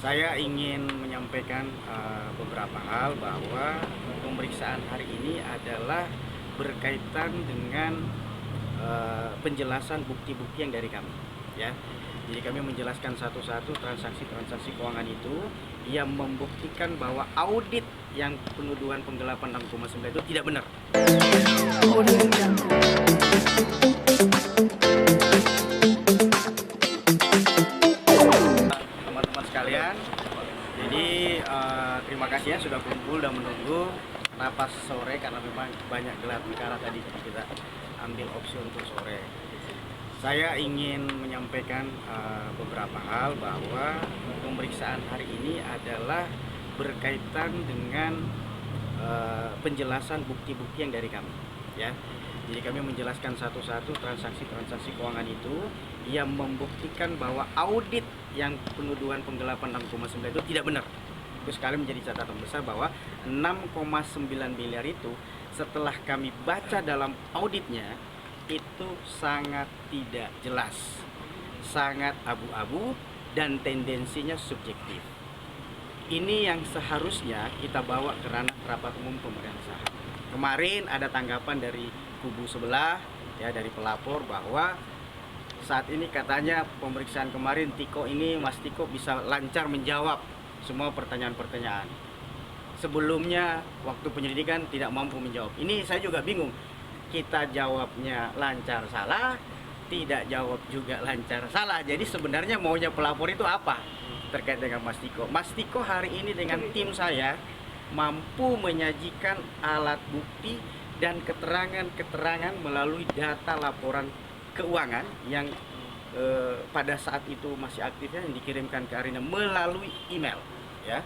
Saya ingin menyampaikan beberapa hal bahwa pemeriksaan hari ini adalah berkaitan dengan penjelasan bukti-bukti yang dari kami, ya. Jadi kami menjelaskan satu-satu transaksi-transaksi keuangan itu yang membuktikan bahwa audit yang penuduhan penggelapan 6,9 itu tidak benar. Teman-teman sekalian, jadi terima kasih ya sudah kumpul dan menunggu rapat sore karena memang banyak gelar perkara tadi kita ambil opsi untuk sore. Saya ingin menyampaikan beberapa hal bahwa pemeriksaan hari ini adalah berkaitan dengan penjelasan bukti-bukti yang dari kami, ya. Jadi kami menjelaskan satu-satu transaksi-transaksi keuangan itu yang membuktikan bahwa audit yang penuduhan penggelapan 6,9 itu tidak benar. Itu sekali menjadi catatan besar bahwa 6,9 miliar itu setelah kami baca dalam auditnya itu sangat tidak jelas, sangat abu-abu dan tendensinya subjektif. Ini yang seharusnya kita bawa ke ranah rapat umum pemegang saham. Kemarin ada tanggapan dari kubu sebelah, ya, dari pelapor bahwa saat ini katanya pemeriksaan kemarin Mas Tiko bisa lancar menjawab semua pertanyaan-pertanyaan. Sebelumnya waktu penyelidikan tidak mampu menjawab. Ini saya juga bingung. Kita jawabnya lancar salah, tidak jawab juga lancar salah. Jadi sebenarnya maunya pelapor itu apa terkait dengan Mas Tiko? Mas Tiko hari ini dengan tim saya mampu menyajikan alat bukti dan keterangan-keterangan melalui data laporan keuangan yang pada saat itu masih aktifnya yang dikirimkan ke Arina melalui email, ya.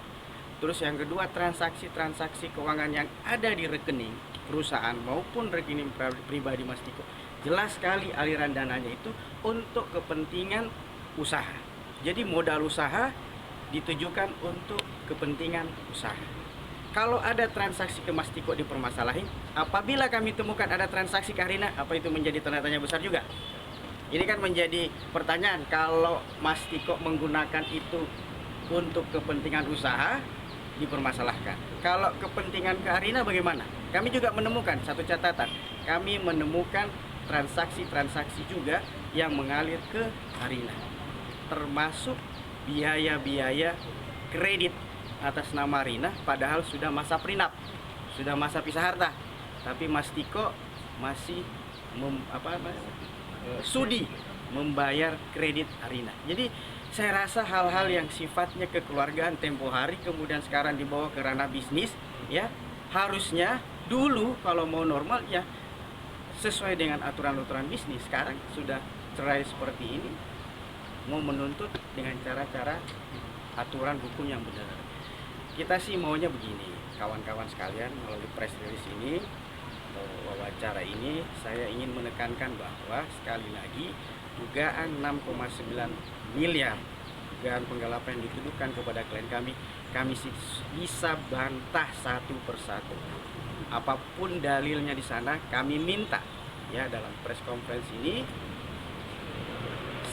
Terus yang kedua, transaksi-transaksi keuangan yang ada di rekening perusahaan maupun rekening pribadi Mas Tiko, jelas sekali aliran dananya itu untuk kepentingan usaha. Jadi modal usaha ditujukan untuk kepentingan usaha. Kalau ada transaksi ke Mas Tiko dipermasalahin, apabila kami temukan ada transaksi ke Arina, apa itu menjadi tanda tanya besar juga? Ini kan menjadi pertanyaan, kalau Mas Tiko menggunakan itu untuk kepentingan usaha, dipermasalahkan. Kalau kepentingan ke Arina bagaimana? Kami juga menemukan satu catatan. Kami menemukan transaksi-transaksi juga yang mengalir ke Arina, termasuk biaya-biaya kredit atas nama Arina, padahal sudah masa prenup, sudah masa pisah harta, tapi Mas Tiko masih sudi membayar kredit Arina. Jadi saya rasa hal-hal yang sifatnya kekeluargaan tempo hari kemudian sekarang dibawa ke ranah bisnis, ya, harusnya dulu kalau mau normal ya sesuai dengan aturan-aturan bisnis. Sekarang sudah cerai seperti ini, mau menuntut dengan cara-cara aturan hukum yang benar. Kita sih maunya begini, kawan-kawan sekalian, melalui press release ini, wawancara ini, saya ingin menekankan bahwa sekali lagi dugaan 6,9 miliar dugaan penggelapan yang dituduhkan kepada klien kami bisa bantah satu persatu. Apapun dalilnya di sana, kami minta, ya, dalam press conference ini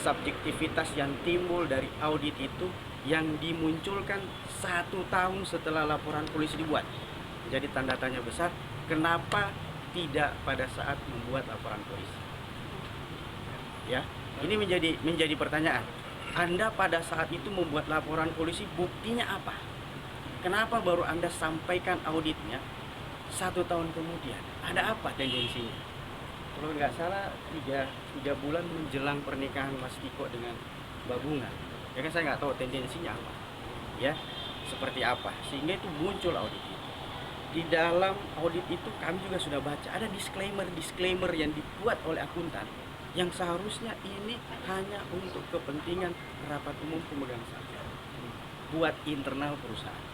subjektivitas yang timbul dari audit itu yang dimunculkan 1 tahun setelah laporan polisi dibuat. Jadi tanda tanya besar, kenapa tidak pada saat membuat laporan polisi? Ya, ini menjadi pertanyaan. Anda pada saat itu membuat laporan polisi, buktinya apa? Kenapa baru Anda sampaikan auditnya 1 tahun kemudian? Ada apa tendensinya? Kalau nggak salah 3 bulan menjelang pernikahan Mas Tiko dengan Mbak Bunga, ya kan, saya nggak tahu tendensinya apa, ya, seperti apa, sehingga itu muncul audit itu. Di dalam audit itu kami juga sudah baca ada disclaimer yang dibuat oleh akuntan yang seharusnya ini hanya untuk kepentingan rapat umum pemegang saham buat internal perusahaan,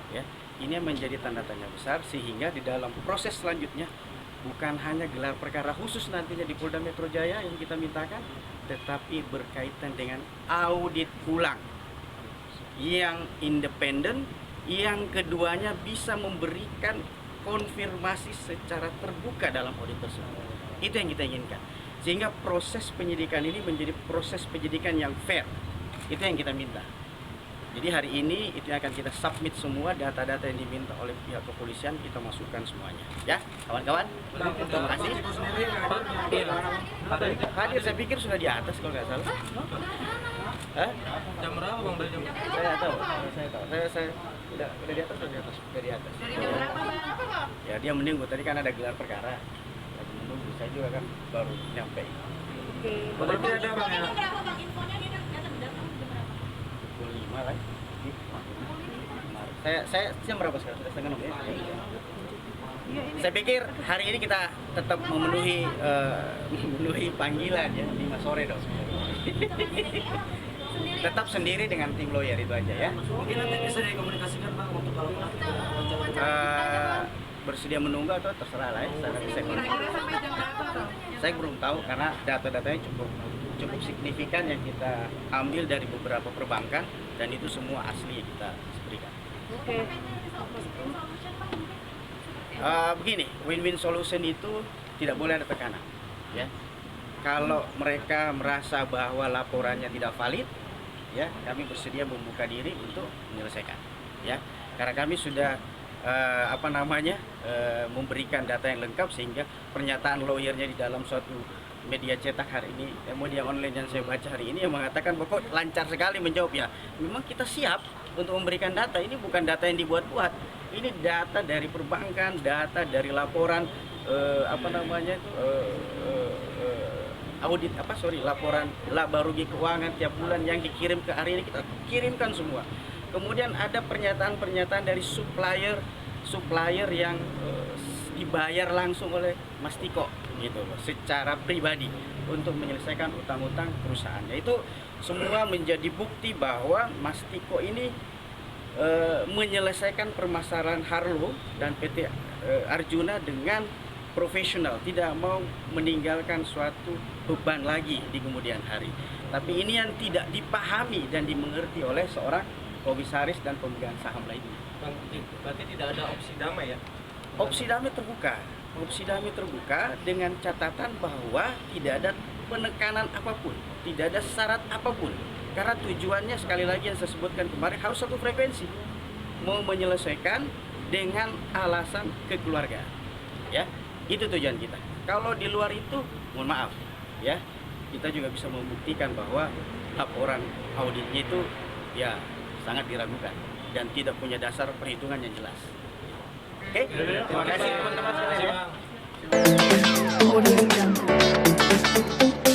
ya. Ini menjadi tanda tanya besar, sehingga di dalam proses selanjutnya bukan hanya gelar perkara khusus nantinya di Polda Metro Jaya yang kita mintakan, tetapi berkaitan dengan audit ulang yang independen, yang keduanya bisa memberikan konfirmasi secara terbuka dalam audit tersebut. Itu yang kita inginkan, sehingga proses penyidikan ini menjadi proses penyidikan yang fair. Itu yang kita minta. Jadi hari ini itu akan kita submit semua data-data yang diminta oleh pihak kepolisian, kita masukkan semuanya. Ya, kawan-kawan. Terima kasih. Hadir, saya pikir sudah di atas kalau nggak salah. Hah? Jam berapa Bang? Dari jam Saya nggak tahu. Saya udah di atas, udah di atas. Dari jam berapa Bang? Ya dia menunggu, tadi kan ada gelar perkara. Lagi menunggu, saya juga kan baru nyampe. berarti ada Bang ya? Berapa Bang infonya dia datang jam berapa? Pukul 5 lah. Saya jam berapa sekarang? Sudah setengah 6 ya? Saya pikir hari ini kita tetap memenuhi panggilan ya, 5 sore dong. Tetap sendiri dengan tim lawyer itu aja ya. Mungkin nanti bisa dikomunikasikan Bang untuk kalau Bersedia menunggu atau terserah lah ya. Kira-kira sampai jam berapa Bang? Saya belum tahu karena data-datanya cukup signifikan yang kita ambil dari beberapa perbankan dan itu semua asli yang kita berikan. Oke. Begini, win-win solution itu tidak boleh ada tekanan ya. Kalau mereka merasa bahwa laporannya tidak valid ya, kami bersedia membuka diri untuk menyelesaikan ya, karena kami sudah memberikan data yang lengkap sehingga pernyataan lawyernya di dalam suatu media cetak hari ini, media online yang saya baca hari ini yang mengatakan bahwa lancar sekali menjawab ya. Memang kita siap untuk memberikan data, ini bukan data yang dibuat-buat. Ini data dari perbankan, data dari laporan laporan laba rugi keuangan tiap bulan yang dikirim ke hari ini kita kirimkan semua. Kemudian ada pernyataan-pernyataan dari supplier yang dibayar langsung oleh Mas Tiko gitu loh, secara pribadi untuk menyelesaikan utang-utang perusahaannya. Itu semua menjadi bukti bahwa Mas Tiko ini menyelesaikan permasalahan Harlo dan PT Arjuna dengan profesional, tidak mau meninggalkan suatu beban lagi di kemudian hari. Tapi ini yang tidak dipahami dan dimengerti oleh seorang komisaris dan pemegang saham lainnya. Bang, berarti tidak ada opsi damai ya? Opsi damai terbuka. Opsi damai terbuka dengan catatan bahwa tidak ada penekanan apapun, tidak ada syarat apapun. Karena tujuannya sekali lagi yang saya sebutkan kemarin harus satu frekuensi, mau menyelesaikan dengan alasan kekeluargaan. Ya, itu tujuan kita. Kalau di luar itu, mohon maaf, ya, kita juga bisa membuktikan bahwa laporan auditnya itu ya sangat diragukan dan tidak punya dasar perhitungan yang jelas. Oke, terima kasih teman-teman sekalian. Terima kasih, Bang. Audio Jungle.